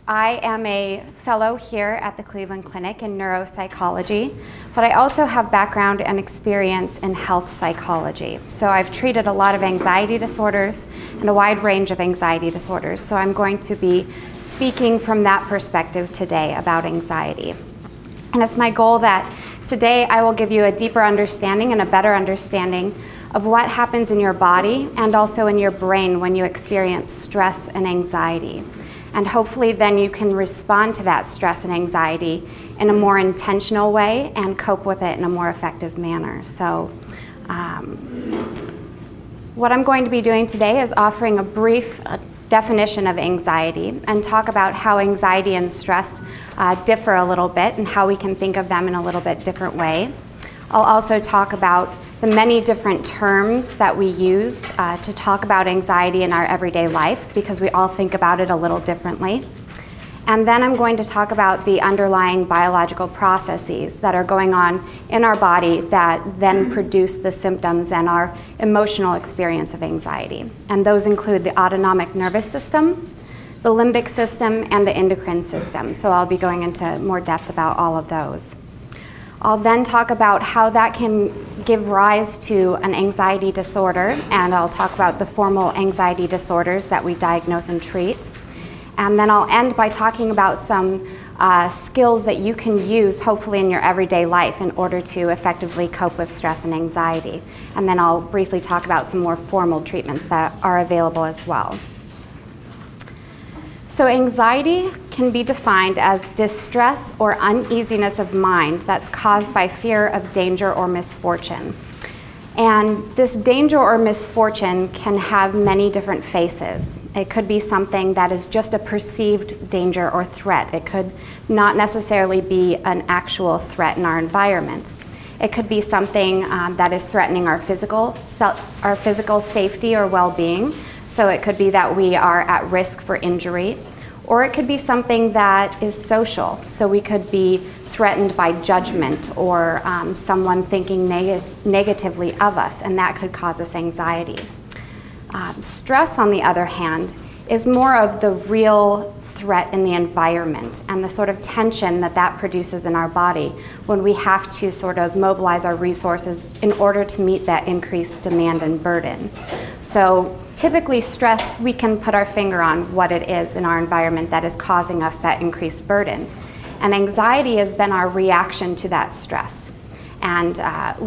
I am a fellow here at the Cleveland Clinic in neuropsychology, but I also have background and experience in health psychology. So I've treated a lot of anxiety disorders and a wide range of anxiety disorders. So I'm going to be speaking from that perspective today about anxiety. And it's my goal that today I will give you a deeper understanding and a better understanding of what happens in your body and also in your brain when you experience stress and anxiety. And hopefully then you can respond to that stress and anxiety in a more intentional way and cope with it in a more effective manner. So what I'm going to be doing today is offering a brief definition of anxiety and talk about how anxiety and stress differ a little bit and how we can think of them in a little bit different way. I'll also talk about the many different terms that we use to talk about anxiety in our everyday life, because we all think about it a little differently. And then I'm going to talk about the underlying biological processes that are going on in our body that then produce the symptoms and our emotional experience of anxiety. And those include the autonomic nervous system, the limbic system, and the endocrine system. So I'll be going into more depth about all of those. I'll then talk about how that can give rise to an anxiety disorder, and I'll talk about the formal anxiety disorders that we diagnose and treat. And then I'll end by talking about some skills that you can use, hopefully in your everyday life, in order to effectively cope with stress and anxiety. And then I'll briefly talk about some more formal treatments that are available as well. So anxiety can be defined as distress or uneasiness of mind that's caused by fear of danger or misfortune. And this danger or misfortune can have many different faces. It could be something that is just a perceived danger or threat. It could not necessarily be an actual threat in our environment. It could be something that is threatening our physical safety or well-being. So it could be that we are at risk for injury, or it could be something that is social. So we could be threatened by judgment or someone thinking negatively of us, and that could cause us anxiety. Stress, on the other hand, is more of the real threat in the environment and the sort of tension that that produces in our body when we have to sort of mobilize our resources in order to meet that increased demand and burden. So typically stress, we can put our finger on what it is in our environment that is causing us that increased burden. And anxiety is then our reaction to that stress. And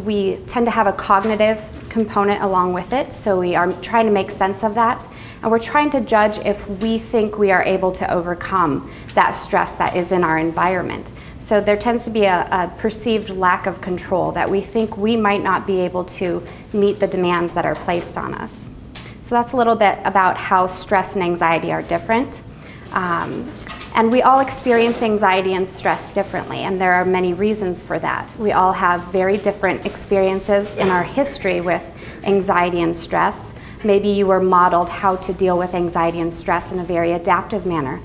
we tend to have a cognitive component along with it, so we are trying to make sense of that. And we're trying to judge if we think we are able to overcome that stress that is in our environment. So there tends to be a perceived lack of control, that we think we might not be able to meet the demands that are placed on us. So that's a little bit about how stress and anxiety are different. And we all experience anxiety and stress differently, and there are many reasons for that. We all have very different experiences in our history with anxiety and stress. Maybe you were modeled how to deal with anxiety and stress in a very adaptive manner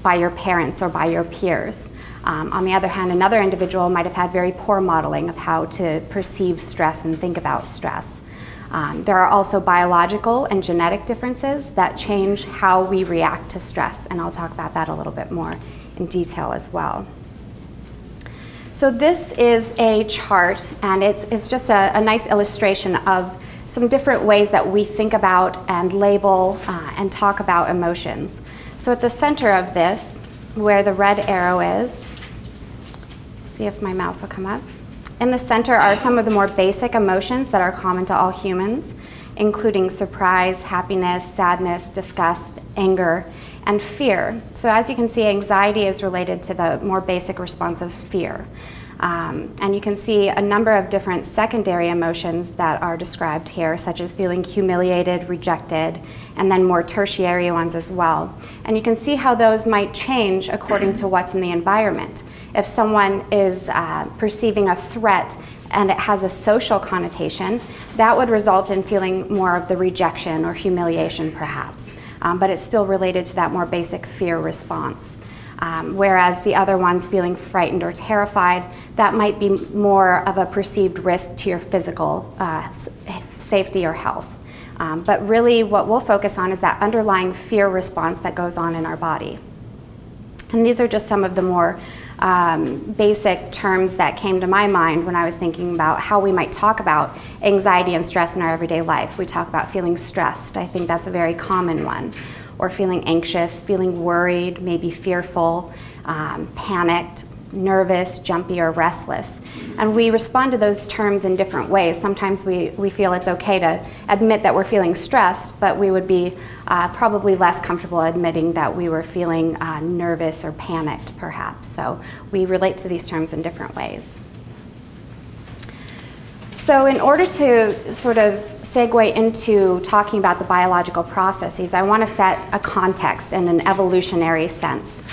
by your parents or by your peers. On the other hand, another individual might have had very poor modeling of how to perceive stress and think about stress. There are also biological and genetic differences that change how we react to stress, and I'll talk about that a little bit more in detail as well. So this is a chart, and it's just a nice illustration of some different ways that we think about and label and talk about emotions. So at the center of this, where the red arrow is, see if my mouse will come up. In the center are some of the more basic emotions that are common to all humans, including surprise, happiness, sadness, disgust, anger, and fear. So as you can see, anxiety is related to the more basic response of fear. And you can see a number of different secondary emotions that are described here, such as feeling humiliated, rejected, and then more tertiary ones as well. And you can see how those might change according to what's in the environment. If someone is perceiving a threat and it has a social connotation, that would result in feeling more of the rejection or humiliation perhaps. But it's still related to that more basic fear response. Whereas the other ones, feeling frightened or terrified, that might be more of a perceived risk to your physical safety or health. But really what we'll focus on is that underlying fear response that goes on in our body. And these are just some of the more basic terms that came to my mind when I was thinking about how we might talk about anxiety and stress in our everyday life. We talk about feeling stressed. I think that's a very common one. Or feeling anxious, feeling worried, maybe fearful, panicked, nervous, jumpy, or restless. And we respond to those terms in different ways. Sometimes we feel it's okay to admit that we're feeling stressed, but we would be probably less comfortable admitting that we were feeling nervous or panicked, perhaps. So we relate to these terms in different ways. So in order to sort of segue into talking about the biological processes, I want to set a context in an evolutionary sense.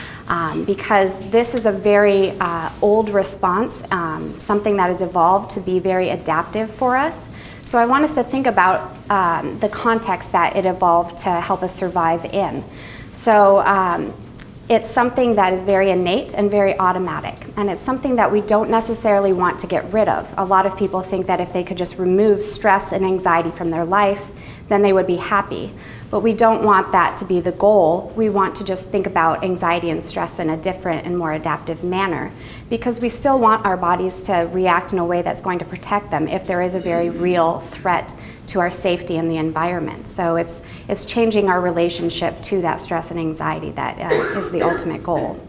Because this is a very old response, something that has evolved to be very adaptive for us. So I want us to think about the context that it evolved to help us survive in. So it's something that is very innate and very automatic, and it's something that we don't necessarily want to get rid of. A lot of people think that if they could just remove stress and anxiety from their life, then they would be happy. But we don't want that to be the goal. We want to just think about anxiety and stress in a different and more adaptive manner, because we still want our bodies to react in a way that's going to protect them if there is a very real threat to our safety in the environment. So it's changing our relationship to that stress and anxiety that is the ultimate goal.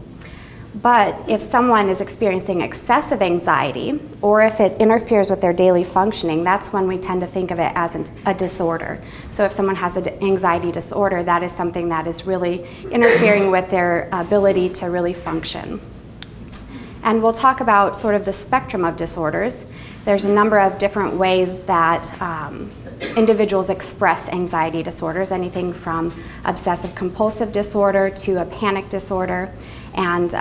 But if someone is experiencing excessive anxiety, or if it interferes with their daily functioning, that's when we tend to think of it as a disorder. So if someone has an anxiety disorder, that is something that is really interfering with their ability to really function. And we'll talk about sort of the spectrum of disorders. There's a number of different ways that individuals express anxiety disorders, anything from obsessive compulsive disorder to a panic disorder. And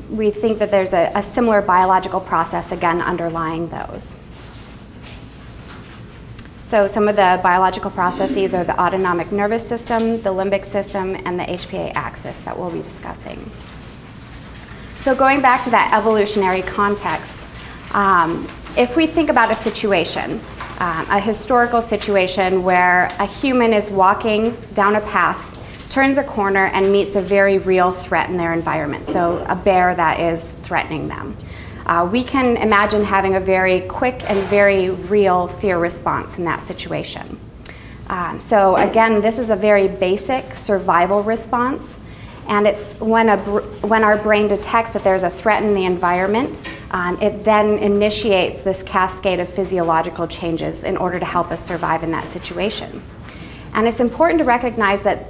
we think that there's a similar biological process, again, underlying those. So some of the biological processes are the autonomic nervous system, the limbic system, and the HPA axis that we'll be discussing. So going back to that evolutionary context, if we think about a situation, a historical situation where a human is walking down a path, turns a corner, and meets a very real threat in their environment, so a bear that is threatening them. We can imagine having a very quick and very real fear response in that situation. So again, this is a very basic survival response, and it's when our brain detects that there's a threat in the environment, it then initiates this cascade of physiological changes in order to help us survive in that situation. And it's important to recognize that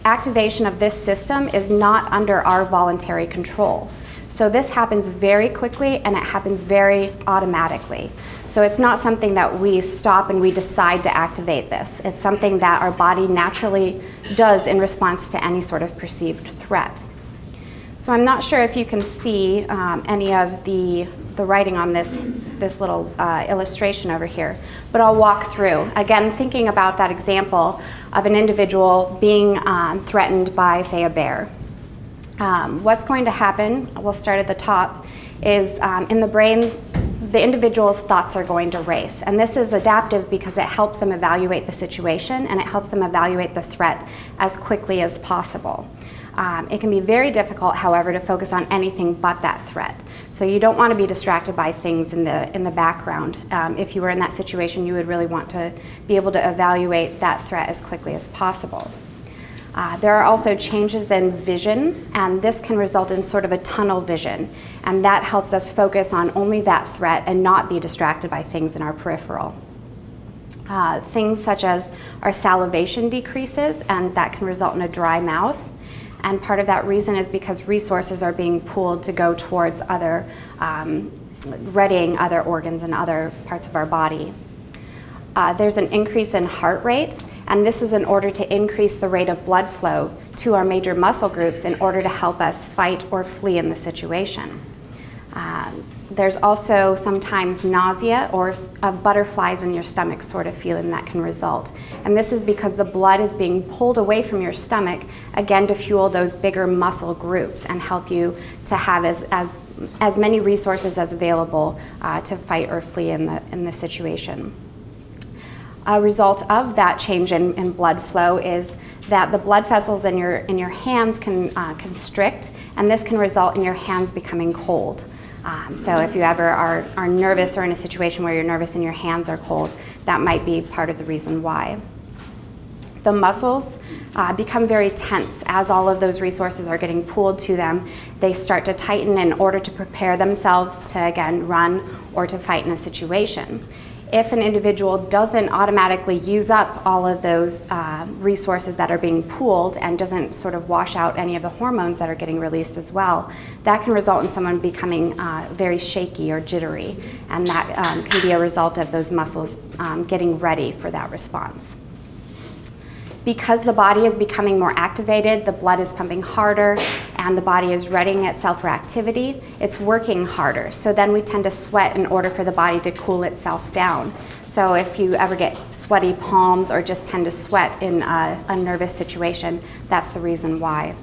activation of this system is not under our voluntary control. So this happens very quickly, and it happens very automatically. So it's not something that we stop and we decide to activate this. It's something that our body naturally does in response to any sort of perceived threat. So I'm not sure if you can see any of the writing on this little illustration over here, but I'll walk through. Again, thinking about that example of an individual being threatened by, say, a bear. What's going to happen, we'll start at the top, is in the brain, the individual's thoughts are going to race. And this is adaptive because it helps them evaluate the situation, and it helps them evaluate the threat as quickly as possible. It can be very difficult, however, to focus on anything but that threat. So you don't want to be distracted by things in the background. If you were in that situation, you would really want to be able to evaluate that threat as quickly as possible. There are also changes in vision, and this can result in sort of a tunnel vision, and that helps us focus on only that threat and not be distracted by things in our peripheral. Things such as our salivation decreases, and that can result in a dry mouth. And part of that reason is because resources are being pooled to go towards other, readying other organs and other parts of our body. There's an increase in heart rate, and this is in order to increase the rate of blood flow to our major muscle groups in order to help us fight or flee in the situation. There's also sometimes nausea or butterflies in your stomach sort of feeling that can result. And this is because the blood is being pulled away from your stomach, again, to fuel those bigger muscle groups and help you to have as many resources as available to fight or flee in the situation. A result of that change in blood flow is that the blood vessels in your hands can constrict, and this can result in your hands becoming cold. So if you ever are nervous or in a situation where you're nervous and your hands are cold, that might be part of the reason why. The muscles become very tense as all of those resources are getting pulled to them. They start to tighten in order to prepare themselves to, again, run or to fight in a situation. If an individual doesn't automatically use up all of those resources that are being pooled and doesn't sort of wash out any of the hormones that are getting released as well, that can result in someone becoming very shaky or jittery, and that can be a result of those muscles getting ready for that response. Because the body is becoming more activated, the blood is pumping harder, and the body is readying itself for activity, it's working harder. So then we tend to sweat in order for the body to cool itself down. So if you ever get sweaty palms or just tend to sweat in a nervous situation, that's the reason why.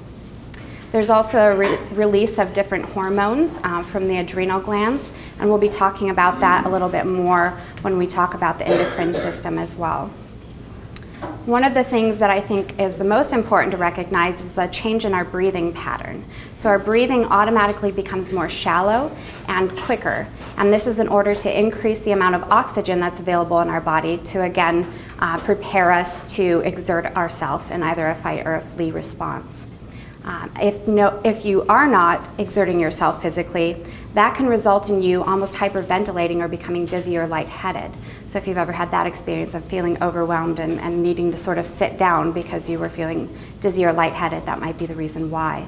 There's also a release of different hormones from the adrenal glands, and we'll be talking about that a little bit more when we talk about the endocrine system as well. One of the things that I think is the most important to recognize is a change in our breathing pattern. So our breathing automatically becomes more shallow and quicker, and this is in order to increase the amount of oxygen that's available in our body to, again, prepare us to exert ourselves in either a fight or a flee response. If you are not exerting yourself physically, that can result in you almost hyperventilating or becoming dizzy or lightheaded. So if you've ever had that experience of feeling overwhelmed and needing to sort of sit down because you were feeling dizzy or lightheaded, that might be the reason why.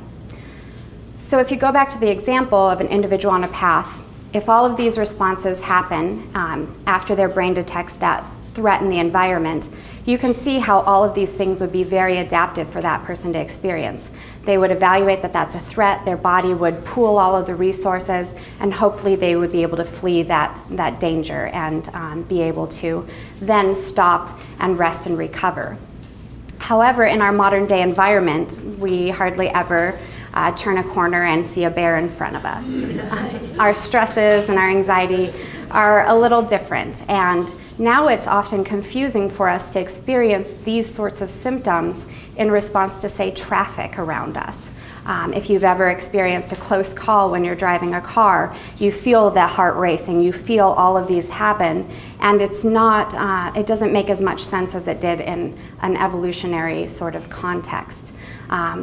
So if you go back to the example of an individual on a path, if all of these responses happen after their brain detects that threat in the environment, you can see how all of these things would be very adaptive for that person to experience. They would evaluate that that's a threat, their body would pool all of the resources, and hopefully they would be able to flee that danger and be able to then stop and rest and recover. However, in our modern day environment, we hardly ever turn a corner and see a bear in front of us. Our stresses and our anxiety are a little different, and now it's often confusing for us to experience these sorts of symptoms in response to, say, traffic around us. If you've ever experienced a close call when you're driving a car, you feel the heart racing, you feel all of these happen, and it's not, it doesn't make as much sense as it did in an evolutionary sort of context.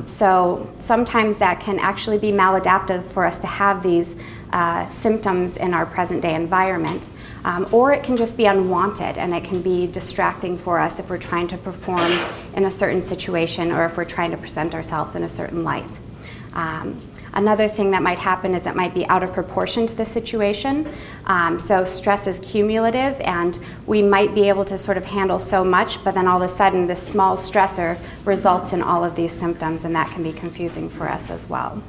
So sometimes that can actually be maladaptive for us to have these symptoms in our present day environment, or it can just be unwanted and it can be distracting for us if we're trying to perform in a certain situation or if we're trying to present ourselves in a certain light. Another thing that might happen is it might be out of proportion to the situation. So stress is cumulative, and we might be able to sort of handle so much, but then all of a sudden this small stressor results in all of these symptoms, and that can be confusing for us as well.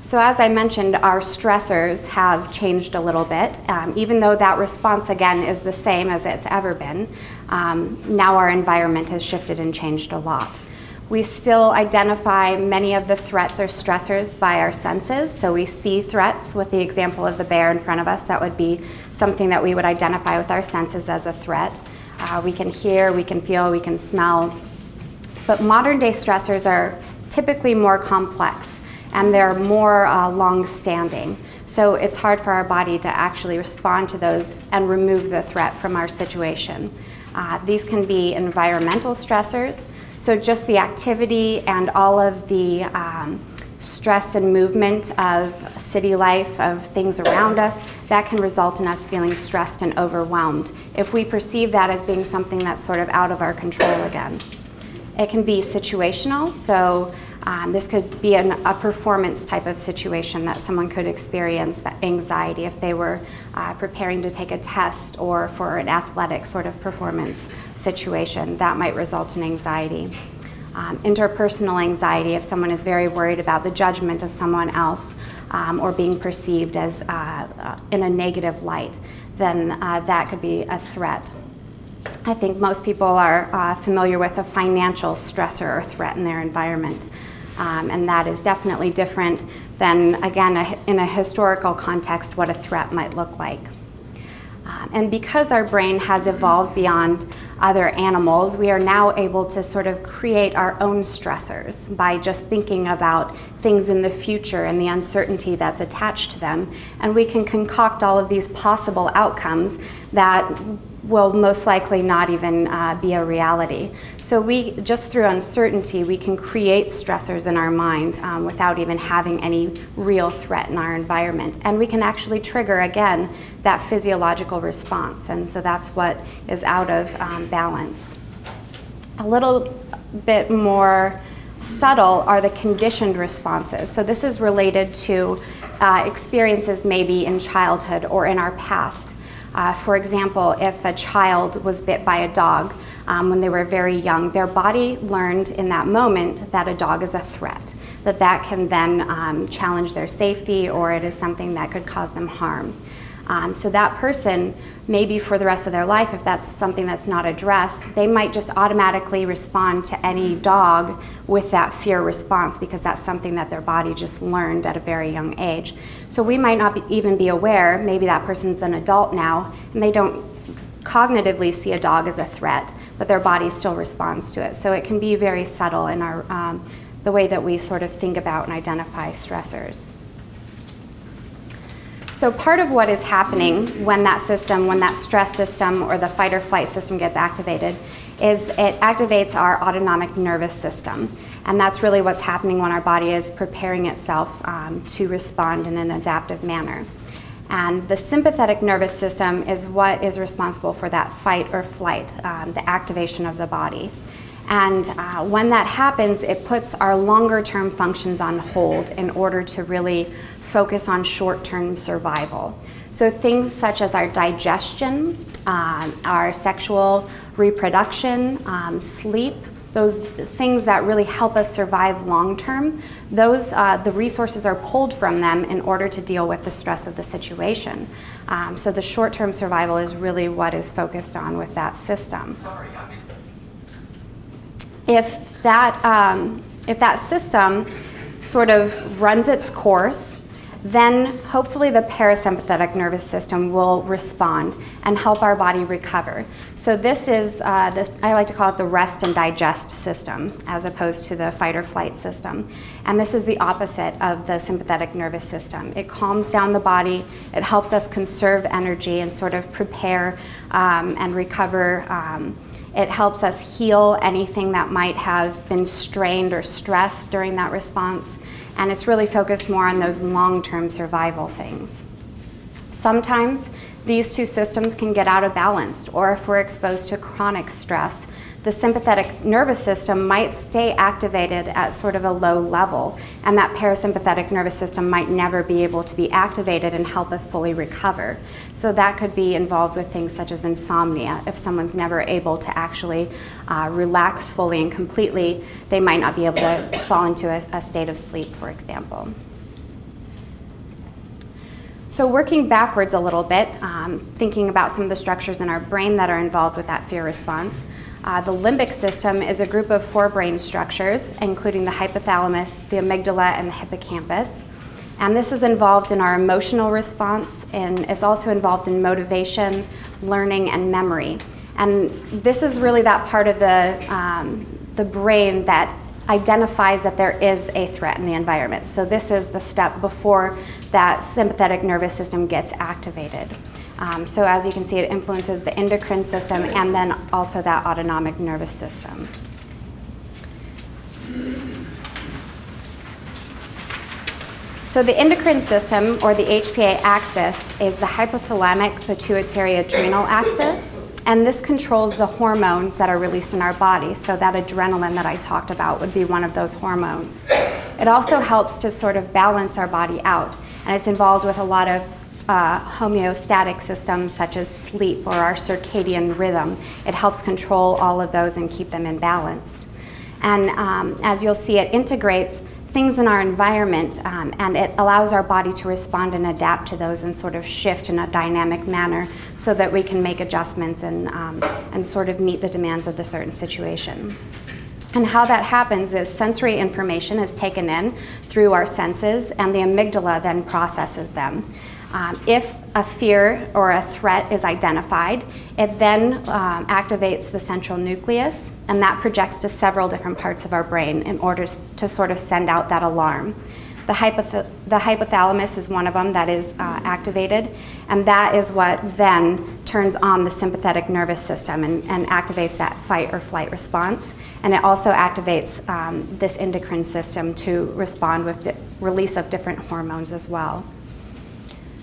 So as I mentioned, our stressors have changed a little bit. Even though that response, again, is the same as it's ever been, now our environment has shifted and changed a lot. We still identify many of the threats or stressors by our senses. So we see threats with the example of the bear in front of us. That would be something that we would identify with our senses as a threat. We can hear, we can feel, we can smell. But modern day stressors are typically more complex, and they're more long-standing. So it's hard for our body to actually respond to those and remove the threat from our situation. These can be environmental stressors, so just the activity and all of the stress and movement of city life, of things around us, that can result in us feeling stressed and overwhelmed if we perceive that as being something that's sort of out of our control again. It can be situational, so this could be a performance type of situation that someone could experience, that anxiety if they were preparing to take a test or for an athletic sort of performance situation. That might result in anxiety. Interpersonal anxiety, if someone is very worried about the judgment of someone else or being perceived as in a negative light, then that could be a threat. I think most people are familiar with a financial stressor or threat in their environment. And that is definitely different than, again, in a historical context, what a threat might look like. And because our brain has evolved beyond other animals, we are now able to sort of create our own stressors by just thinking about things in the future and the uncertainty that's attached to them. And we can concoct all of these possible outcomes that will most likely not even be a reality. So we, just through uncertainty, we can create stressors in our mind without even having any real threat in our environment. And we can actually trigger, again, that physiological response. And so that's what is out of balance. A little bit more subtle are the conditioned responses. So this is related to experiences maybe in childhood or in our past. For example, if a child was bit by a dog when they were very young, their body learned in that moment that a dog is a threat, that can then challenge their safety, or it is something that could cause them harm. So that person, maybe for the rest of their life, if that's something that's not addressed, they might just automatically respond to any dog with that fear response because that's something that their body just learned at a very young age. So we might not even be aware, maybe that person's an adult now, and they don't cognitively see a dog as a threat, but their body still responds to it. So it can be very subtle in our, the way that we sort of think about and identify stressors. So part of what is happening when that stress system or the fight or flight system gets activated is it activates our autonomic nervous system. And that's really what's happening when our body is preparing itself to respond in an adaptive manner. And the sympathetic nervous system is what is responsible for that fight or flight, the activation of the body. And when that happens, it puts our longer term functions on hold in order to really focus on short-term survival. So things such as our digestion, our sexual reproduction, sleep, those things that really help us survive long-term, those the resources are pulled from them in order to deal with the stress of the situation. So the short-term survival is really what is focused on with that system. If that system sort of runs its course, then hopefully the parasympathetic nervous system will respond and help our body recover. So this is, I like to call it the rest and digest system as opposed to the fight or flight system. And this is the opposite of the sympathetic nervous system. It calms down the body, it helps us conserve energy and sort of prepare and recover. It helps us heal anything that might have been strained or stressed during that response. And it's really focused more on those long-term survival things. Sometimes these two systems can get out of balance, or if we're exposed to chronic stress, the sympathetic nervous system might stay activated at sort of a low level, and that parasympathetic nervous system might never be able to be activated and help us fully recover. So that could be involved with things such as insomnia. If someone's never able to actually relax fully and completely, they might not be able to fall into a state of sleep, for example. So working backwards a little bit, thinking about some of the structures in our brain that are involved with that fear response. The limbic system is a group of 4 brain structures, including the hypothalamus, the amygdala, and the hippocampus. And this is involved in our emotional response, and it's also involved in motivation, learning, and memory. And this is really that part of the brain that identifies that there is a threat in the environment. So this is the step before that sympathetic nervous system gets activated. So as you can see, it influences the endocrine system and then also that autonomic nervous system. So the endocrine system, or the HPA axis, is the hypothalamic pituitary adrenal axis. And this controls the hormones that are released in our body. So that adrenaline that I talked about would be one of those hormones. It also helps to sort of balance our body out. And it's involved with a lot of homeostatic systems such as sleep or our circadian rhythm. It helps control all of those and keep them in balance. And as you'll see, it integrates things in our environment and it allows our body to respond and adapt to those and sort of shift in a dynamic manner so that we can make adjustments and sort of meet the demands of the certain situation. And how that happens is sensory information is taken in through our senses, and the amygdala then processes them. If a fear or a threat is identified, it then activates the central nucleus, and that projects to several different parts of our brain in order to sort of send out that alarm. The hypothalamus is one of them that is activated, and that is what then turns on the sympathetic nervous system and activates that fight or flight response. And it also activates this endocrine system to respond with the release of different hormones as well.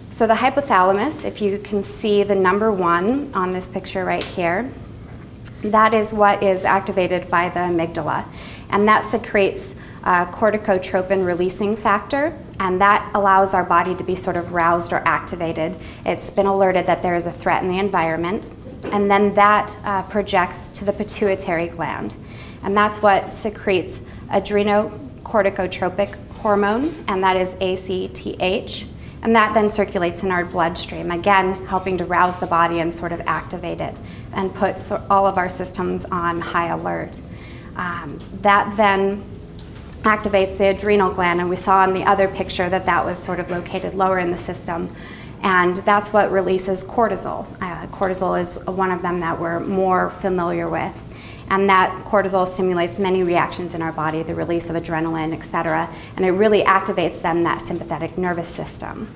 So the hypothalamus, if you can see the number 1 on this picture right here, that is what is activated by the amygdala. And that secretes corticotropin releasing factor, and that allows our body to be sort of roused or activated. It's been alerted that there is a threat in the environment, and then that projects to the pituitary gland. And that's what secretes adrenocorticotropic hormone, and that is ACTH. And that then circulates in our bloodstream, again, helping to rouse the body and sort of activate it and put all of our systems on high alert. That then activates the adrenal gland, and we saw in the other picture that that was sort of located lower in the system. And that's what releases cortisol. Cortisol is one of them that we're more familiar with. And that cortisol stimulates many reactions in our body, the release of adrenaline, et cetera, and it really activates then that sympathetic nervous system.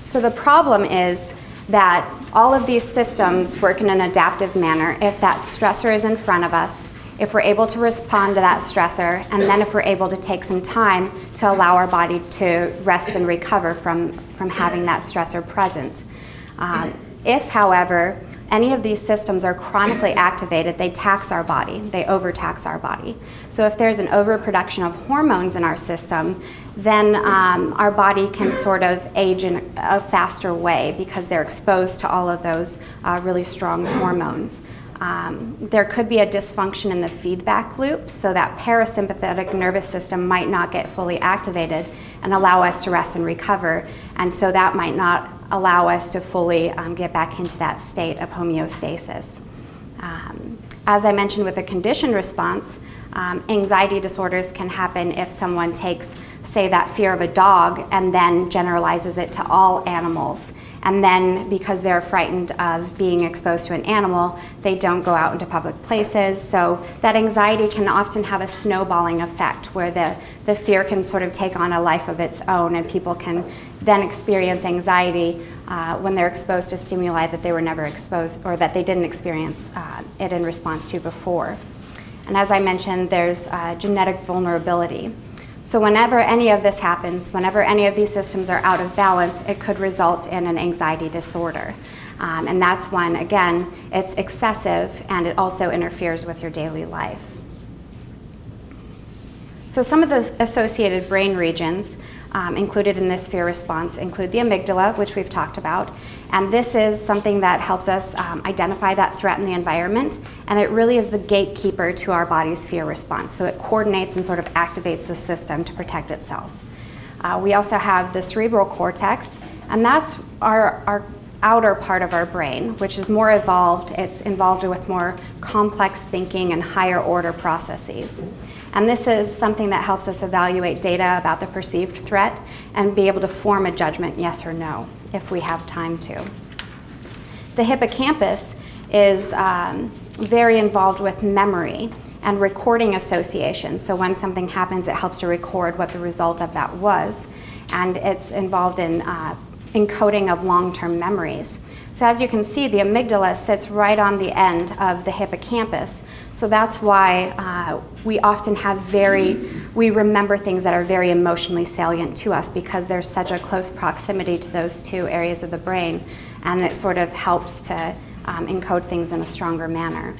So the problem is that all of these systems work in an adaptive manner if that stressor is in front of us, if we're able to respond to that stressor, and then if we're able to take some time to allow our body to rest and recover from having that stressor present. If, however, any of these systems are chronically activated, they tax our body, they overtax our body. So if there's an overproduction of hormones in our system, then our body can sort of age in a faster way because they're exposed to all of those really strong hormones. There could be a dysfunction in the feedback loop, so that parasympathetic nervous system might not get fully activated and allow us to rest and recover, and so that might not allow us to fully get back into that state of homeostasis. As I mentioned with a conditioned response, anxiety disorders can happen if someone takes, say, that fear of a dog and then generalizes it to all animals. And then because they're frightened of being exposed to an animal, they don't go out into public places. So that anxiety can often have a snowballing effect where the fear can sort of take on a life of its own, and people can then experience anxiety when they're exposed to stimuli that they were never exposed, or that they didn't experience it in response to before. And as I mentioned, there's genetic vulnerability. So whenever any of this happens, whenever any of these systems are out of balance, it could result in an anxiety disorder. And that's when, again, it's excessive and it also interferes with your daily life. So some of the associated brain regions included in this fear response include the amygdala, which we've talked about. And this is something that helps us identify that threat in the environment, and it really is the gatekeeper to our body's fear response. So it coordinates and sort of activates the system to protect itself. We also have the cerebral cortex, and that's our outer part of our brain, which is more evolved. It's involved with more complex thinking and higher order processes. And this is something that helps us evaluate data about the perceived threat and be able to form a judgment, yes or no, if we have time to. The hippocampus is very involved with memory and recording association. So when something happens, it helps to record what the result of that was. And it's involved in encoding of long-term memories. So as you can see, the amygdala sits right on the end of the hippocampus. So that's why we often have we remember things that are very emotionally salient to us, because there's such a close proximity to those two areas of the brain, and it sort of helps to encode things in a stronger manner.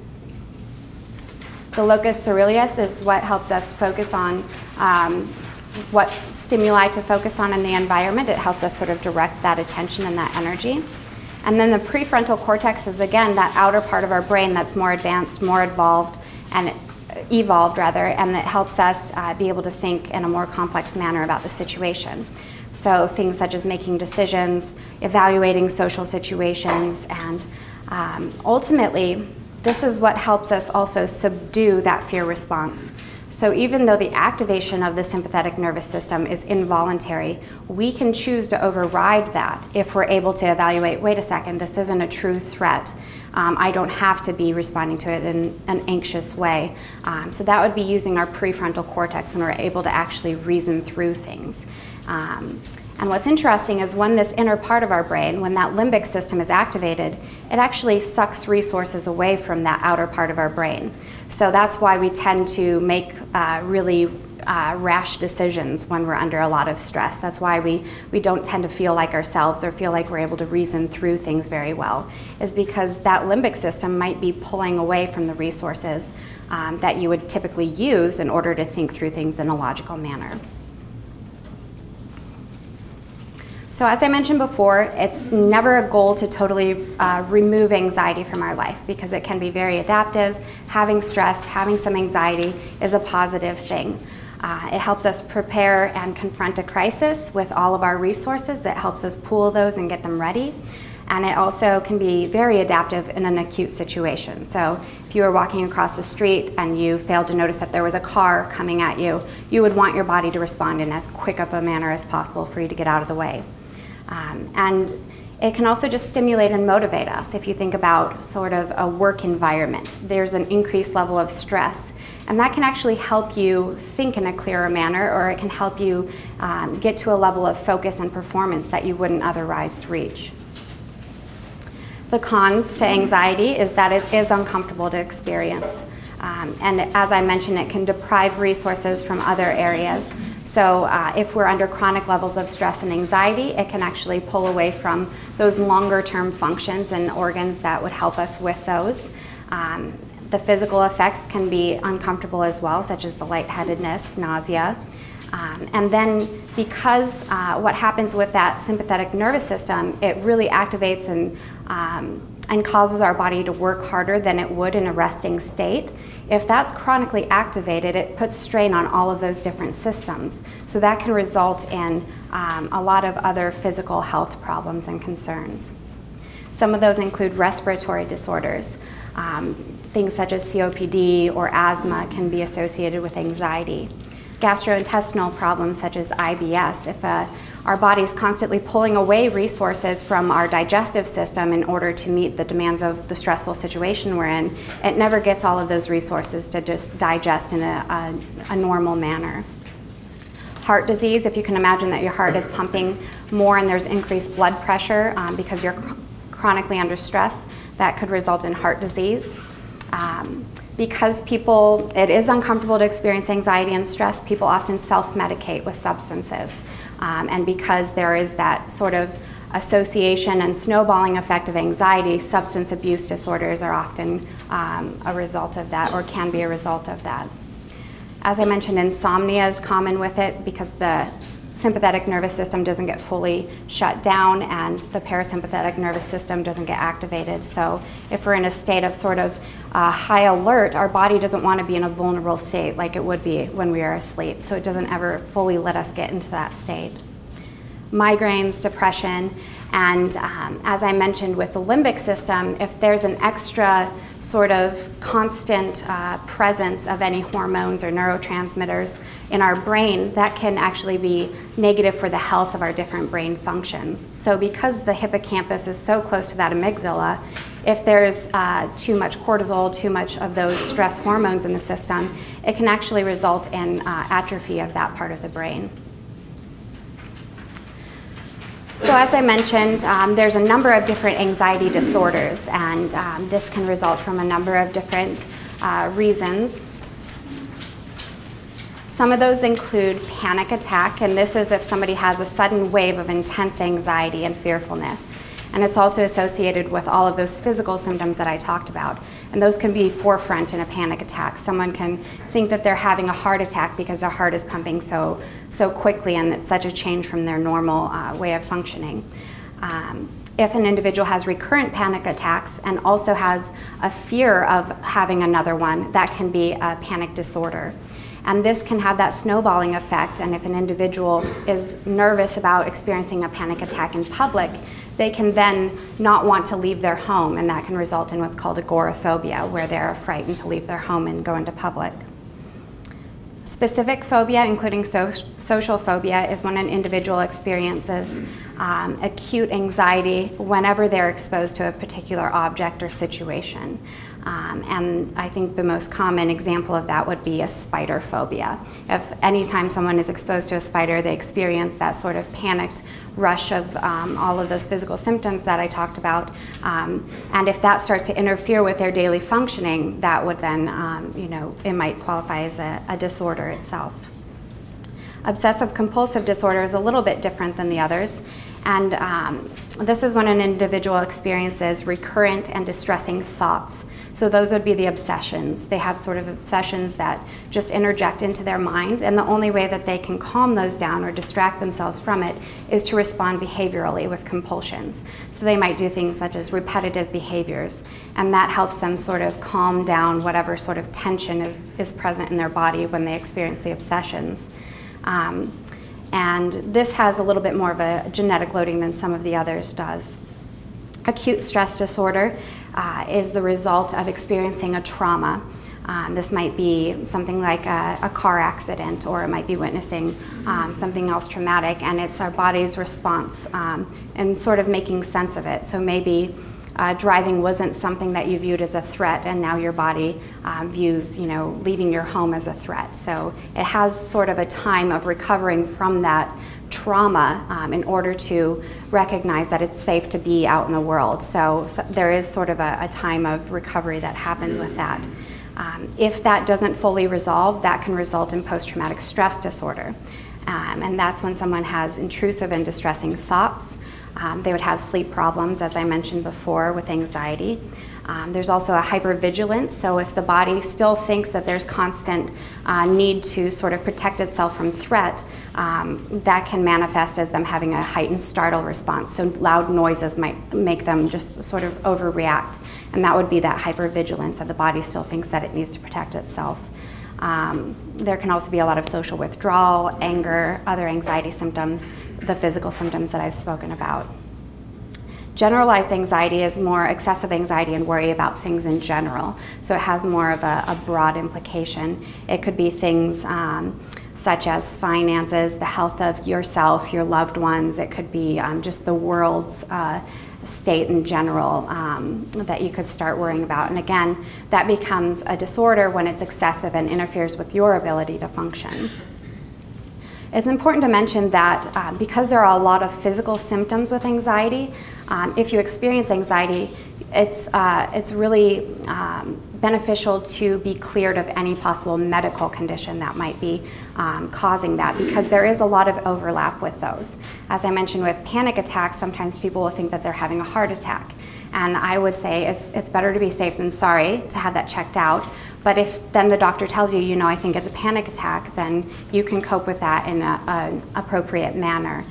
The locus coeruleus is what helps us focus on what stimuli to focus on in the environment. It helps us sort of direct that attention and that energy. And then the prefrontal cortex is, again, that outer part of our brain that's more advanced, more evolved, and it helps us be able to think in a more complex manner about the situation. So things such as making decisions, evaluating social situations, and ultimately, this is what helps us also subdue that fear response. So even though the activation of the sympathetic nervous system is involuntary, we can choose to override that if we're able to evaluate, wait a second, this isn't a true threat. I don't have to be responding to it in an anxious way. So that would be using our prefrontal cortex when we're able to actually reason through things. And what's interesting is when this inner part of our brain, when that limbic system is activated, it actually sucks resources away from that outer part of our brain. So that's why we tend to make really rash decisions when we're under a lot of stress. That's why we don't tend to feel like ourselves or feel like we're able to reason through things very well, is because that limbic system might be pulling away from the resources that you would typically use in order to think through things in a logical manner. So as I mentioned before, it's never a goal to totally remove anxiety from our life, because it can be very adaptive. Having stress, having some anxiety is a positive thing. It helps us prepare and confront a crisis with all of our resources. It helps us pool those and get them ready. And it also can be very adaptive in an acute situation. So if you were walking across the street and you failed to notice that there was a car coming at you, you would want your body to respond in as quick of a manner as possible for you to get out of the way. And it can also just stimulate and motivate us. If you think about sort of a work environment, there's an increased level of stress, and that can actually help you think in a clearer manner, or it can help you get to a level of focus and performance that you wouldn't otherwise reach. The cons to anxiety is that it is uncomfortable to experience. And as I mentioned, it can deprive resources from other areas. So if we're under chronic levels of stress and anxiety, it can actually pull away from those longer term functions and organs that would help us with those. The physical effects can be uncomfortable as well, such as the lightheadedness, nausea. And then because what happens with that sympathetic nervous system, it really activates and causes our body to work harder than it would in a resting state. If that's chronically activated, it puts strain on all of those different systems. So that can result in a lot of other physical health problems and concerns. Some of those include respiratory disorders. Things such as COPD or asthma can be associated with anxiety. Gastrointestinal problems such as IBS. If our body is constantly pulling away resources from our digestive system in order to meet the demands of the stressful situation we're in, it never gets all of those resources to just digest in a normal manner. Heart disease, if you can imagine that your heart is pumping more and there's increased blood pressure because you're chronically under stress, that could result in heart disease. Because it is uncomfortable to experience anxiety and stress, people often self-medicate with substances. And because there is that sort of association and snowballing effect of anxiety, substance abuse disorders are often a result of that, or can be a result of that. As I mentioned, insomnia is common with it because the sympathetic nervous system doesn't get fully shut down and the parasympathetic nervous system doesn't get activated. So if we're in a state of sort of high alert, our body doesn't want to be in a vulnerable state like it would be when we are asleep. So it doesn't ever fully let us get into that state. Migraines, depression, and as I mentioned with the limbic system, if there's an extra sort of constant presence of any hormones or neurotransmitters in our brain, that can actually be negative for the health of our different brain functions. So because the hippocampus is so close to that amygdala, if there's too much cortisol, too much of those stress hormones in the system, it can actually result in atrophy of that part of the brain. So as I mentioned, there's a number of different anxiety disorders, and this can result from a number of different reasons. Some of those include panic attack, and this is if somebody has a sudden wave of intense anxiety and fearfulness. And it's also associated with all of those physical symptoms that I talked about. And those can be forefront in a panic attack. Someone can think that they're having a heart attack because their heart is pumping so quickly, and it's such a change from their normal way of functioning. If an individual has recurrent panic attacks and also has a fear of having another one, that can be a panic disorder. And this can have that snowballing effect, and if an individual is nervous about experiencing a panic attack in public, they can then not want to leave their home, and that can result in what's called agoraphobia, where they're frightened to leave their home and go into public. Specific phobia, including social phobia, is when an individual experiences acute anxiety whenever they're exposed to a particular object or situation. And I think the most common example of that would be a spider phobia. If anytime someone is exposed to a spider, they experience that sort of panicked rush of all of those physical symptoms that I talked about. And if that starts to interfere with their daily functioning, that would then, it might qualify as a disorder itself. Obsessive compulsive disorder is a little bit different than the others. And this is when an individual experiences recurrent and distressing thoughts. So those would be the obsessions. They have sort of obsessions that just interject into their mind, and the only way that they can calm those down or distract themselves from it is to respond behaviorally with compulsions. So they might do things such as repetitive behaviors, and that helps them sort of calm down whatever sort of tension is present in their body when they experience the obsessions. And this has a little bit more of a genetic loading than some of the others does. Acute stress disorder is the result of experiencing a trauma. This might be something like a car accident, or it might be witnessing something else traumatic, and it's our body's response and sort of making sense of it. So maybe driving wasn't something that you viewed as a threat, and now your body views, leaving your home as a threat. So it has sort of a time of recovering from that trauma in order to recognize that it's safe to be out in the world. So there is sort of a time of recovery that happens with that. If that doesn't fully resolve, that can result in post-traumatic stress disorder. And that's when someone has intrusive and distressing thoughts. They would have sleep problems, as I mentioned before, with anxiety. There's also a hypervigilance, so if the body still thinks that there's constant need to sort of protect itself from threat, that can manifest as them having a heightened startle response. So loud noises might make them just sort of overreact, and that would be that hypervigilance, that the body still thinks that it needs to protect itself. There can also be a lot of social withdrawal, anger, other anxiety symptoms, the physical symptoms that I've spoken about. Generalized anxiety is more excessive anxiety and worry about things in general, so it has more of a broad implication. It could be things such as finances, the health of yourself, your loved ones. It could be just the world's state in general that you could start worrying about. And again, that becomes a disorder when it's excessive and interferes with your ability to function. It's important to mention that because there are a lot of physical symptoms with anxiety, if you experience anxiety, it's really beneficial to be cleared of any possible medical condition that might be causing that, because there is a lot of overlap with those. As I mentioned with panic attacks, sometimes people will think that they're having a heart attack. And I would say it's better to be safe than sorry to have that checked out. But if then the doctor tells you, I think it's a panic attack, then you can cope with that in an appropriate manner.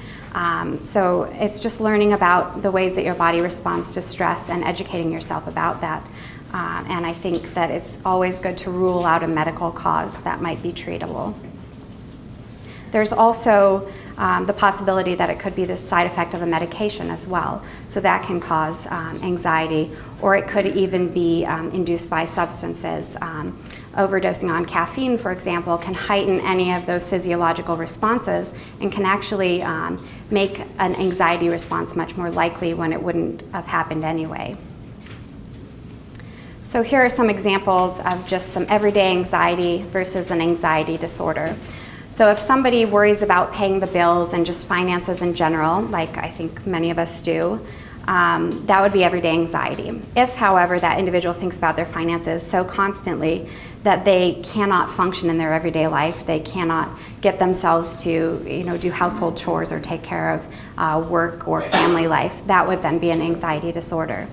So it's just learning about the ways that your body responds to stress and educating yourself about that. And I think that it's always good to rule out a medical cause that might be treatable. There's also the possibility that it could be the side effect of a medication as well. So that can cause anxiety, or it could even be induced by substances. Overdosing on caffeine, for example, can heighten any of those physiological responses and can actually make an anxiety response much more likely when it wouldn't have happened anyway. So here are some examples of just some everyday anxiety versus an anxiety disorder. So if somebody worries about paying the bills and just finances in general, like I think many of us do, that would be everyday anxiety. If, however, that individual thinks about their finances so constantly that they cannot function in their everyday life, they cannot get themselves to do household chores or take care of work or family life, that would then be an anxiety disorder.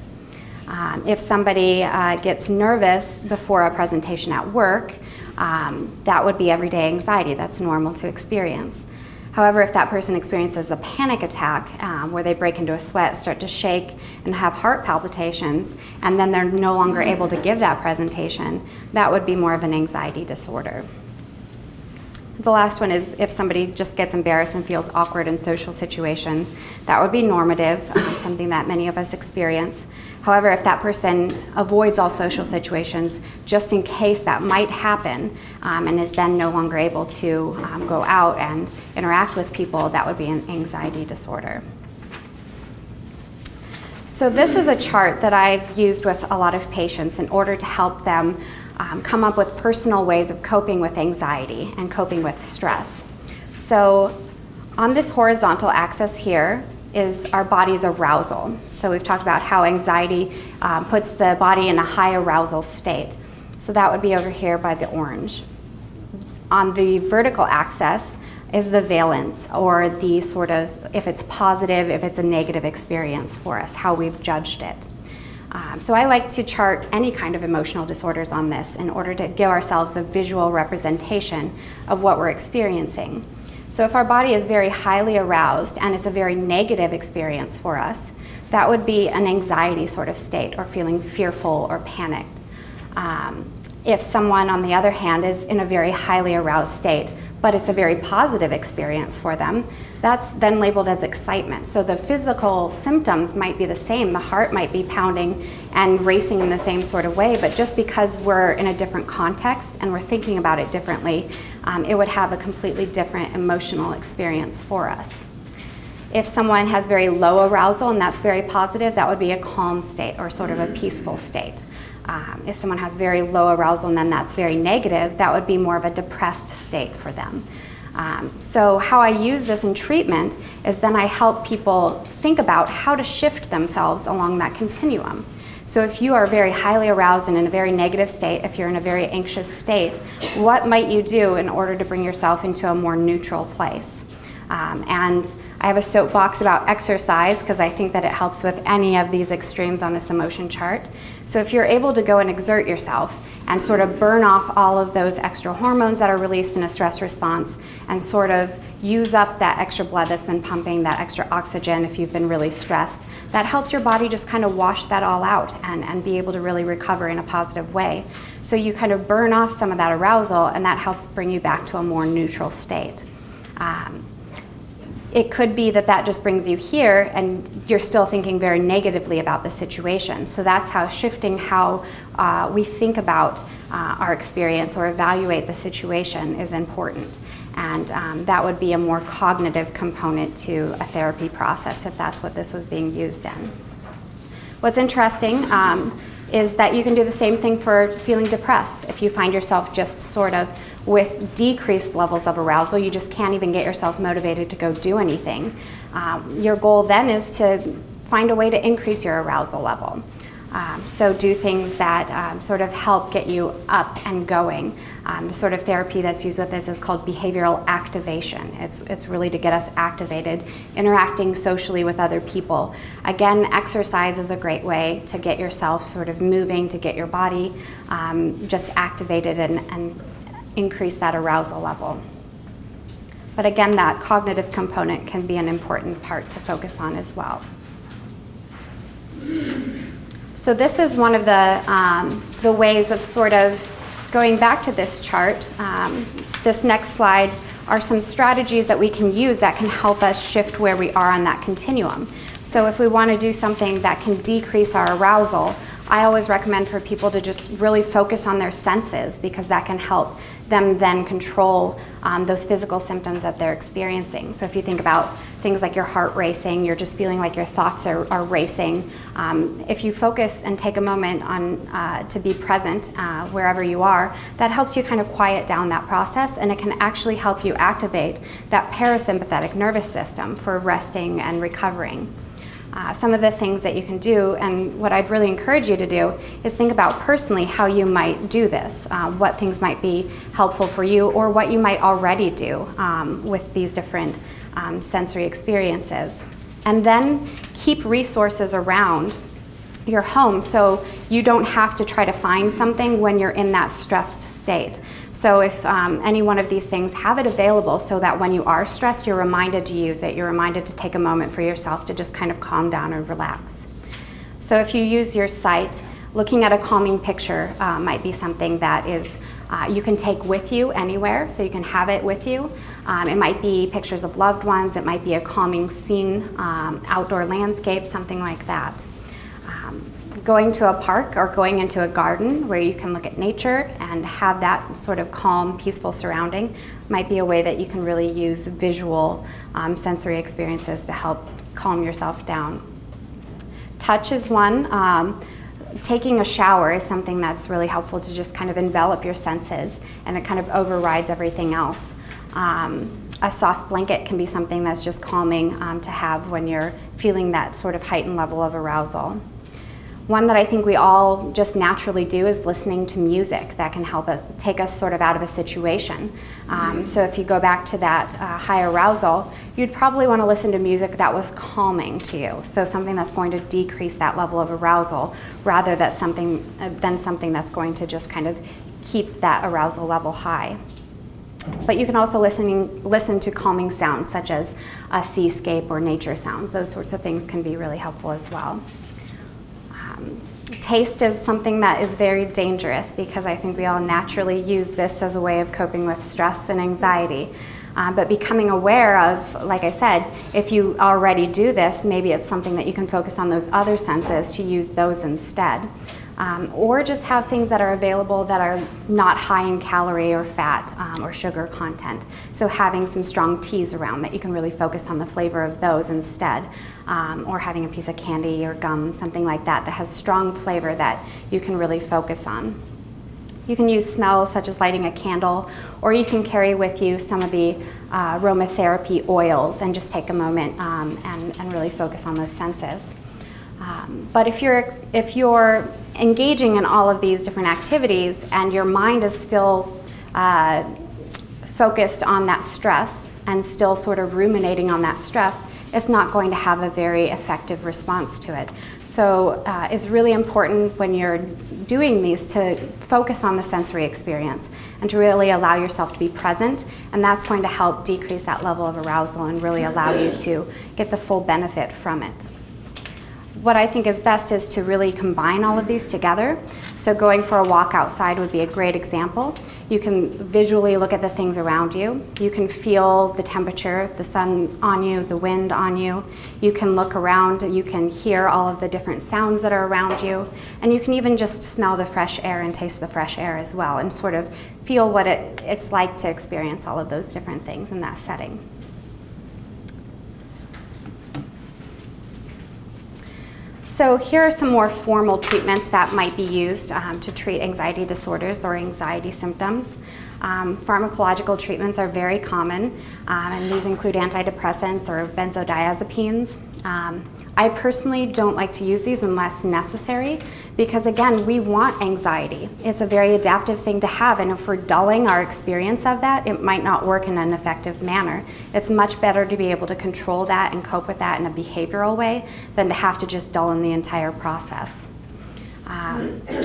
If somebody gets nervous before a presentation at work, that would be everyday anxiety. That's normal to experience. However, if that person experiences a panic attack where they break into a sweat, start to shake, and have heart palpitations, and then they're no longer able to give that presentation, that would be more of an anxiety disorder. The last one is if somebody just gets embarrassed and feels awkward in social situations, that would be normative. something that many of us experience. However, if that person avoids all social situations, just in case that might happen, and is then no longer able to go out and interact with people, that would be an anxiety disorder. So this is a chart that I've used with a lot of patients in order to help them come up with personal ways of coping with anxiety and coping with stress. So on this horizontal axis here is our body's arousal. So we've talked about how anxiety puts the body in a high arousal state. So that would be over here by the orange. On the vertical axis is the valence, or the sort of, if it's positive, if it's a negative experience for us, how we've judged it. So I like to chart any kind of emotional disorders on this in order to give ourselves a visual representation of what we're experiencing. So if our body is very highly aroused and it's a very negative experience for us, that would be an anxiety sort of state, or feeling fearful or panicked. If someone, on the other hand, is in a very highly aroused state, but it's a very positive experience for them, that's then labeled as excitement. So the physical symptoms might be the same. The heart might be pounding and racing in the same sort of way, but just because we're in a different context and we're thinking about it differently, it would have a completely different emotional experience for us. If someone has very low arousal and that's very positive, that would be a calm state, or sort of a peaceful state. If someone has very low arousal and then that's very negative, that would be more of a depressed state for them. So how I use this in treatment is then I help people think about how to shift themselves along that continuum. So if you are very highly aroused and in a very negative state, if you're in a very anxious state, what might you do in order to bring yourself into a more neutral place? And I have a soapbox about exercise because I think that it helps with any of these extremes on this emotion chart. So if you're able to go and exert yourself and sort of burn off all of those extra hormones that are released in a stress response, and sort of use up that extra blood that's been pumping, that extra oxygen if you've been really stressed, that helps your body just kind of wash that all out and be able to really recover in a positive way. So you kind of burn off some of that arousal, and that helps bring you back to a more neutral state. It could be that that just brings you here and you're still thinking very negatively about the situation. So that's how shifting how we think about our experience or evaluate the situation is important. And that would be a more cognitive component to a therapy process if that's what this was being used in. What's interesting is that you can do the same thing for feeling depressed. If you find yourself just sort of with decreased levels of arousal, you just can't even get yourself motivated to go do anything. Your goal then is to find a way to increase your arousal level. So do things that sort of help get you up and going. The sort of therapy that's used with this is called behavioral activation. It's really to get us activated, interacting socially with other people. Again, exercise is a great way to get yourself sort of moving, to get your body just activated and increase that arousal level. But again, that cognitive component can be an important part to focus on as well. So this is one of the ways of sort of going back to this chart. This next slide are some strategies that we can use that can help us shift where we are on that continuum. So if we want to do something that can decrease our arousal, I always recommend for people to just really focus on their senses, because that can help them then control those physical symptoms that they're experiencing. So if you think about things like your heart racing, you're just feeling like your thoughts are racing. If you focus and take a moment on to be present wherever you are, that helps you kind of quiet down that process, and it can actually help you activate that parasympathetic nervous system for resting and recovering. Some of the things that you can do, and what I'd really encourage you to do, is think about personally how you might do this, what things might be helpful for you, or what you might already do with these different sensory experiences. And then keep resources around your home so you don't have to try to find something when you're in that stressed state. So if any one of these things, have it available so that when you are stressed, you're reminded to use it. You're reminded to take a moment for yourself to just kind of calm down and relax. So if you use your sight, looking at a calming picture might be something that is you can take with you anywhere, so you can have it with you. It might be pictures of loved ones, it might be a calming scene, outdoor landscape, something like that. Going to a park or going into a garden where you can look at nature and have that sort of calm, peaceful surrounding might be a way that you can really use visual sensory experiences to help calm yourself down. Touch is one. Taking a shower is something that's really helpful to just kind of envelop your senses, and it kind of overrides everything else. A soft blanket can be something that's just calming to have when you're feeling that sort of heightened level of arousal. One that I think we all just naturally do is listening to music that can help take us sort of out of a situation. So if you go back to that high arousal, you'd probably want to listen to music that was calming to you. So something that's going to decrease that level of arousal rather than something that's going to just kind of keep that arousal level high. But you can also listen to calming sounds such as a seascape or nature sounds. Those sorts of things can be really helpful as well. Taste is something that is very dangerous because I think we all naturally use this as a way of coping with stress and anxiety. But becoming aware of, like I said, if you already do this, maybe it's something that you can focus on those other senses to use those instead. Or just have things that are available that are not high in calorie or fat or sugar content. So having some strong teas around that you can really focus on the flavor of those instead. Or having a piece of candy or gum, something like that, that has strong flavor that you can really focus on. You can use smells such as lighting a candle, or you can carry with you some of the aromatherapy oils and just take a moment and really focus on those senses. But if you're engaging in all of these different activities and your mind is still focused on that stress and still sort of ruminating on that stress, it's not going to have a very effective response to it. So it's really important when you're doing these to focus on the sensory experience and to really allow yourself to be present, and that's going to help decrease that level of arousal and really allow you to get the full benefit from it. What I think is best is to really combine all of these together. So going for a walk outside would be a great example. You can visually look at the things around you. You can feel the temperature, the sun on you, the wind on you. You can look around, you can hear all of the different sounds that are around you. And you can even just smell the fresh air and taste the fresh air as well and sort of feel what it's like to experience all of those different things in that setting. So here are some more formal treatments that might be used to treat anxiety disorders or anxiety symptoms. Pharmacological treatments are very common, and these include antidepressants or benzodiazepines. I personally don't like to use these unless necessary because, again, we want anxiety. It's a very adaptive thing to have, and if we're dulling our experience of that, it might not work in an effective manner. It's much better to be able to control that and cope with that in a behavioral way than to have to just dull in the entire process.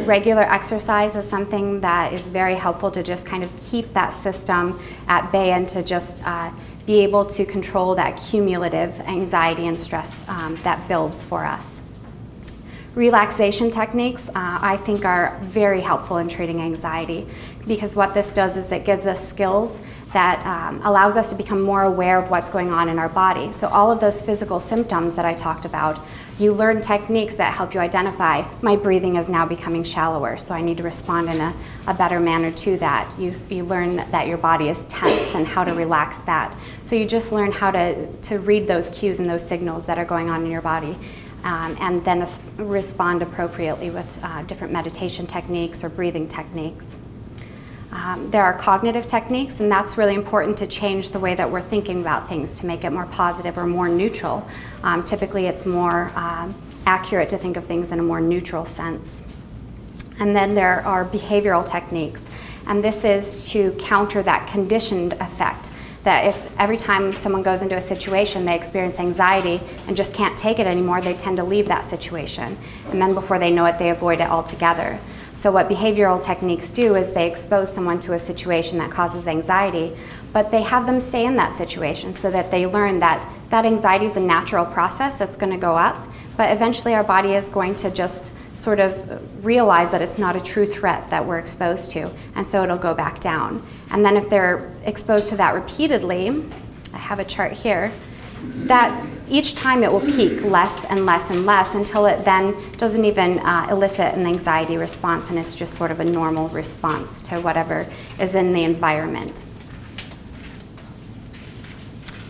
Regular exercise is something that is very helpful to just kind of keep that system at bay and to just be able to control that cumulative anxiety and stress that builds for us. Relaxation techniques, I think, are very helpful in treating anxiety because what this does is it gives us skills that allows us to become more aware of what's going on in our body. So all of those physical symptoms that I talked about, you learn techniques that help you identify, my breathing is now becoming shallower, so I need to respond in a better manner to that. You learn that your body is tense and how to relax that. So you just learn how to read those cues and those signals that are going on in your body. And then respond appropriately with different meditation techniques or breathing techniques. There are cognitive techniques, and that's really important to change the way that we're thinking about things to make it more positive or more neutral. Typically, it's more accurate to think of things in a more neutral sense. And then there are behavioral techniques, and this is to counter that conditioned effect. That if every time someone goes into a situation they experience anxiety and just can't take it anymore, they tend to leave that situation. And then before they know it, they avoid it altogether. So what behavioral techniques do is they expose someone to a situation that causes anxiety, but they have them stay in that situation so that they learn that that anxiety is a natural process that's going to go up, but eventually our body is going to just sort of realize that it's not a true threat that we're exposed to, and so it'll go back down. And then if they're exposed to that repeatedly, I have a chart here, that each time it will peak less and less and less until it then doesn't even elicit an anxiety response, and it's just sort of a normal response to whatever is in the environment.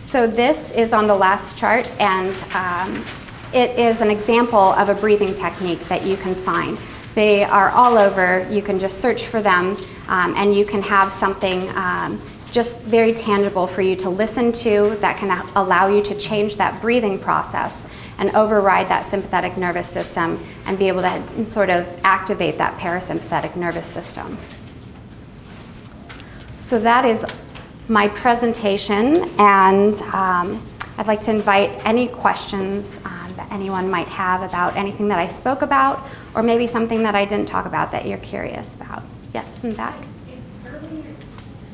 So this is on the last chart, and it is an example of a breathing technique that you can find. They are all over. You can just search for them, and you can have something just very tangible for you to listen to that can allow you to change that breathing process and override that sympathetic nervous system and be able to sort of activate that parasympathetic nervous system. So that is my presentation, and I'd like to invite any questions that anyone might have about anything that I spoke about, or maybe something that I didn't talk about that you're curious about. Yes, in the back. Earlier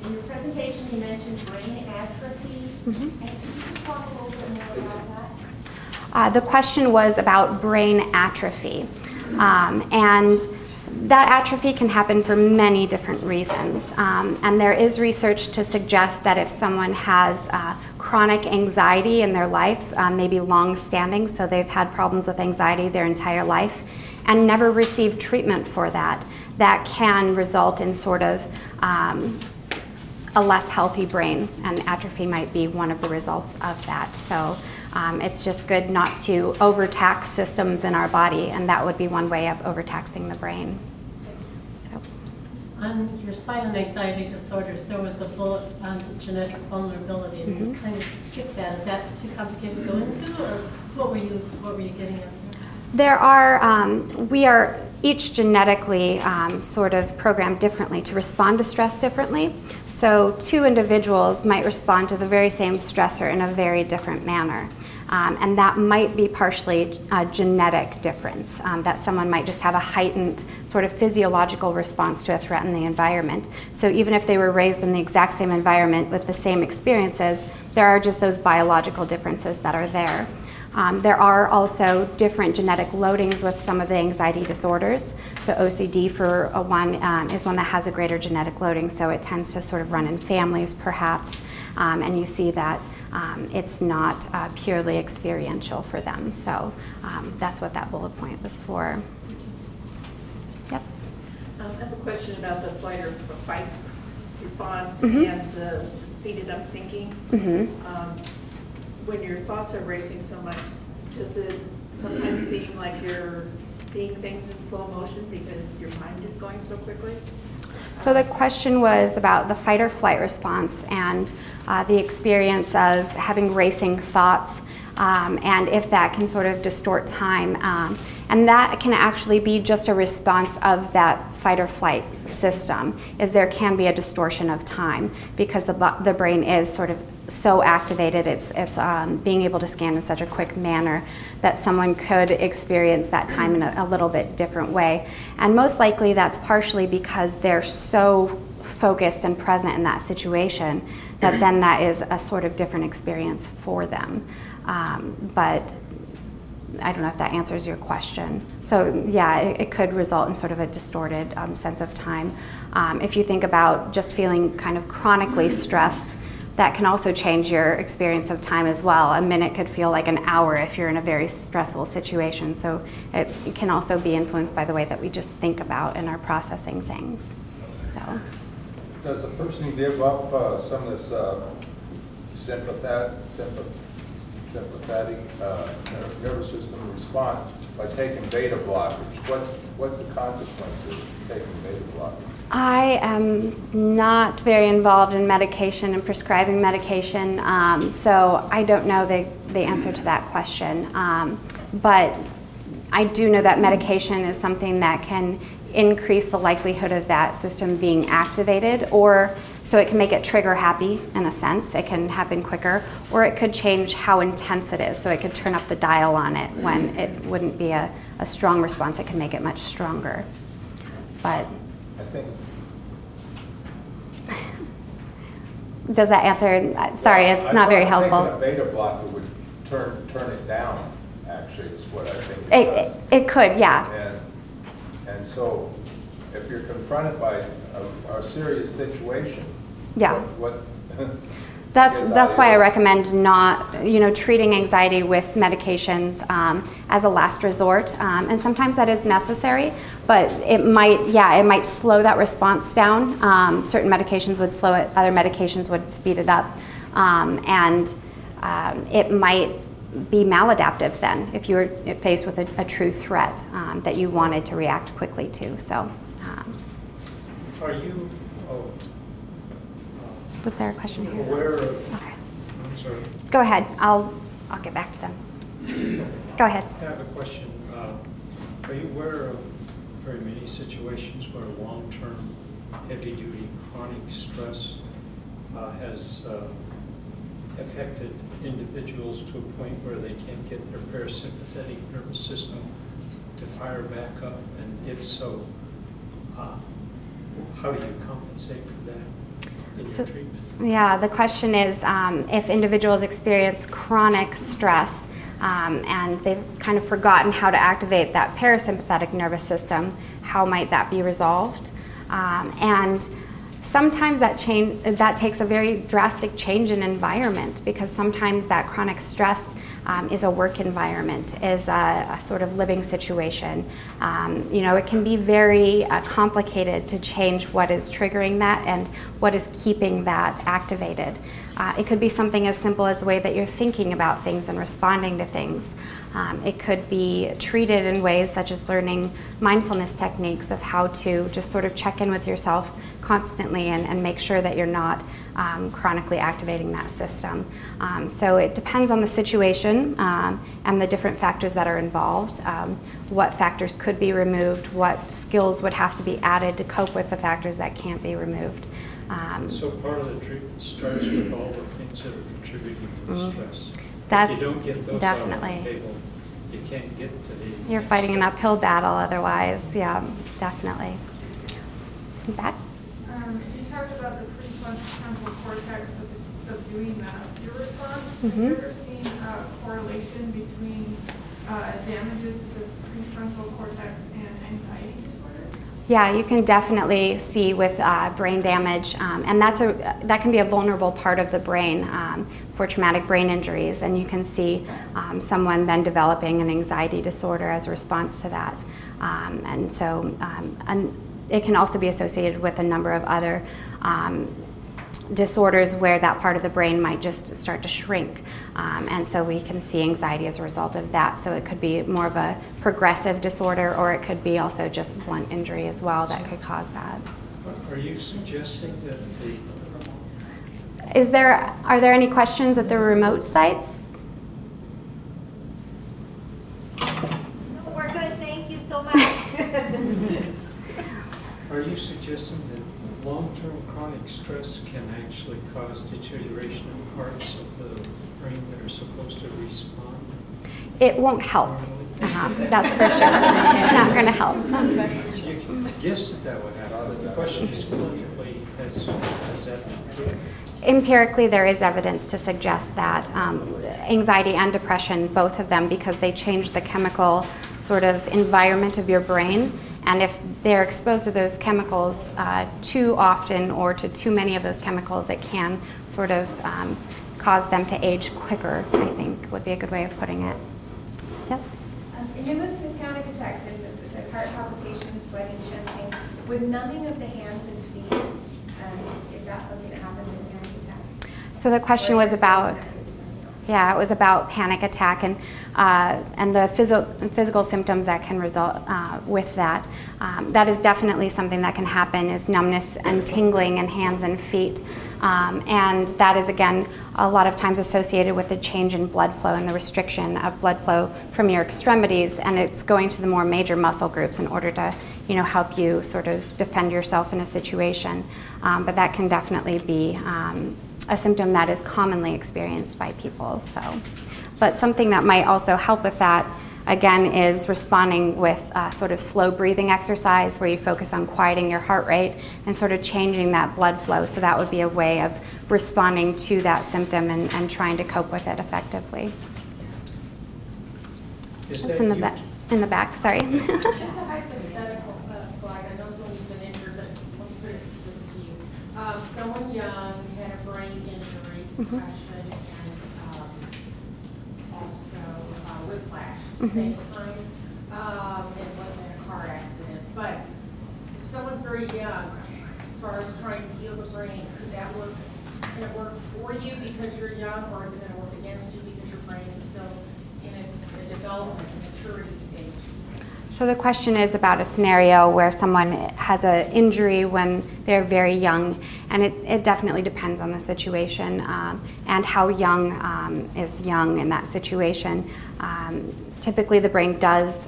in your presentation, you mentioned brain atrophy. Mm-hmm. And could you just talk a little bit more about that? The question was about brain atrophy, and that atrophy can happen for many different reasons, and there is research to suggest that if someone has chronic anxiety in their life, maybe long-standing, so they've had problems with anxiety their entire life and never received treatment for that, that can result in sort of a less healthy brain, and atrophy might be one of the results of that. So it's just good not to overtax systems in our body, and that would be one way of overtaxing the brain. So. On your slide on anxiety disorders, there was a bullet on genetic vulnerability, and you kind of skipped that. Is that too complicated to go into, or what were you getting at? There are, we are each genetically sort of programmed differently to respond to stress differently. So two individuals might respond to the very same stressor in a very different manner. And that might be partially a genetic difference, that someone might just have a heightened sort of physiological response to a threat in the environment. So even if they were raised in the exact same environment with the same experiences, there are just those biological differences that are there. There are also different genetic loadings with some of the anxiety disorders. So OCD for one is one that has a greater genetic loading, so it tends to sort of run in families perhaps, and you see that it's not purely experiential for them. So that's what that bullet point was for. Yep. I have a question about the flight or fight response and the speeded up thinking. When your thoughts are racing so much, does it sometimes seem like you're seeing things in slow motion because your mind is going so quickly? So the question was about the fight or flight response and the experience of having racing thoughts, and if that can sort of distort time. And that can actually be just a response of that fight or flight system, is there can be a distortion of time because the brain is sort of so activated, it's being able to scan in such a quick manner that someone could experience that time in a little bit different way. And most likely that's partially because they're so focused and present in that situation that then that is a sort of different experience for them. But I don't know if that answers your question. So yeah, it could result in sort of a distorted sense of time. If you think about just feeling kind of chronically stressed, that can also change your experience of time as well. A minute could feel like an hour if you're in a very stressful situation. So it can also be influenced by the way that we just think about and are processing things. So. Does a person give up some of this sympathetic nervous system response by taking beta blockers? What's the consequence of taking beta blockers? I am not very involved in medication and prescribing medication, so I don't know the answer to that question. But I do know that medication is something that can increase the likelihood of that system being activated, or so it can make it trigger happy in a sense. It can happen quicker, or it could change how intense it is. So it could turn up the dial on it when it wouldn't be a strong response. It can make it much stronger. But I think Does that answer? Sorry, it's not very helpful. Taking a beta blocker would turn it down, actually, is what I think it does. It could, yeah. And so, if you're confronted by a serious situation, yeah. what That's why I recommend not, treating anxiety with medications as a last resort. And sometimes that is necessary, but it might slow that response down. Certain medications would slow it, other medications would speed it up. And it might be maladaptive then if you were faced with a true threat that you wanted to react quickly to. So, are you was there a question here? aware of? Okay. I'm sorry. Go ahead. I'll get back to them. Go ahead. I have a question. Are you aware of very many situations where long-term, heavy-duty, chronic stress has affected individuals to a point where they can't get their parasympathetic nervous system to fire back up? And if so, how do you compensate for that in your treatment? Yeah, the question is if individuals experience chronic stress and they've kind of forgotten how to activate that parasympathetic nervous system, how might that be resolved? And sometimes that takes a very drastic change in environment, because sometimes that chronic stress is a work environment, is a sort of living situation. It can be very complicated to change what is triggering that and what is keeping that activated. It could be something as simple as the way that you're thinking about things and responding to things. It could be treated in ways such as learning mindfulness techniques of how to just sort of check in with yourself constantly and make sure that you're not chronically activating that system. So it depends on the situation and the different factors that are involved. What factors could be removed, what skills would have to be added to cope with the factors that can't be removed. So part of the treatment starts with all the things that are contributing to the stress. That's if you don't get those definitely out of the table, you can't get to the... You're fighting an uphill battle otherwise. Yeah, definitely. Back? You talked about the prefrontal cortex subduing your response. Have you ever seen a correlation between damages to the prefrontal cortex and anxiety disorders? Yeah, you can definitely see with brain damage, and that can be a vulnerable part of the brain for traumatic brain injuries, and you can see someone then developing an anxiety disorder as a response to that. And so it can also be associated with a number of other disorders where that part of the brain might just start to shrink. And so we can see anxiety as a result of that. So it could be more of a progressive disorder, or it could be also just blunt injury as well that could cause that. Are you suggesting that Are there any questions at the remote sites? No, we're good. Thank you so much. Are you suggesting that long-term chronic stress can actually cause deterioration in parts of the brain that are supposed to respond? It won't help. That's for sure. It's not going to help. You can guess that would happen, but the question is clinically, has that been proven? Empirically, there is evidence to suggest that anxiety and depression, both of them, because they change the chemical sort of environment of your brain. And if they're exposed to those chemicals too often or to too many of those chemicals, it can sort of cause them to age quicker, I think would be a good way of putting it. Yes? In your list of panic attack symptoms, it says heart palpitations, sweating, chest pain. With numbing of the hands and feet, is that something that happens in a panic attack? So the question was about, yeah, it was about panic attack and the physical symptoms that can result with that. That is definitely something that can happen, is numbness and tingling in hands and feet. And that is, again, a lot of times associated with the change in blood flow and the restriction of blood flow from your extremities, and it's going to the more major muscle groups in order to, help you sort of defend yourself in a situation. But that can definitely be a symptom that is commonly experienced by people. So, but something that might also help with that, again, is responding with sort of slow breathing exercise where you focus on quieting your heart rate and sort of changing that blood flow. So that would be a way of responding to that symptom and trying to cope with it effectively. Is That's that in the, huge? in the back, sorry. Just a hypothetical, Clyde, I know someone's been injured, but I'll put this to you. Someone young had a brain injury, concussion, and also whiplash at the same time. It wasn't in a car accident, but if someone's very young, as far as trying to heal the brain, could that work? Can it work for you because you're young, or is it going to work against you because your brain is still in a development, maturity stage? So the question is about a scenario where someone has an injury when they're very young, and it definitely depends on the situation and how young is young in that situation. Typically the brain does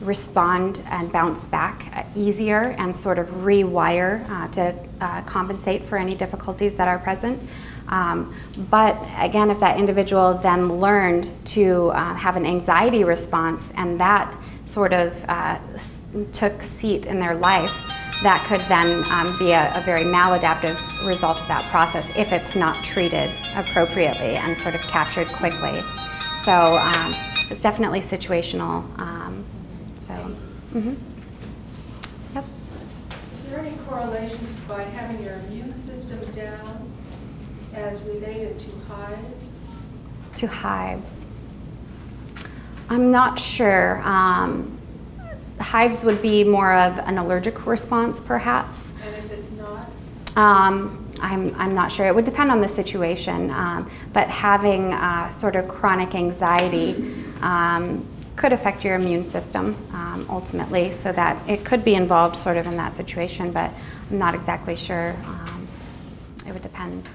respond and bounce back easier and sort of rewire to compensate for any difficulties that are present. But again, if that individual then learned to have an anxiety response and that sort of took seat in their life, that could then be a very maladaptive result of that process if it's not treated appropriately and sort of captured quickly. So it's definitely situational. Yes. Is there any correlation by having your immune system down as related to hives? To hives. I'm not sure. Hives would be more of an allergic response, perhaps. And if it's not? I'm not sure. It would depend on the situation. But having sort of chronic anxiety could affect your immune system ultimately, so that it could be involved sort of in that situation, but I'm not exactly sure. It would depend.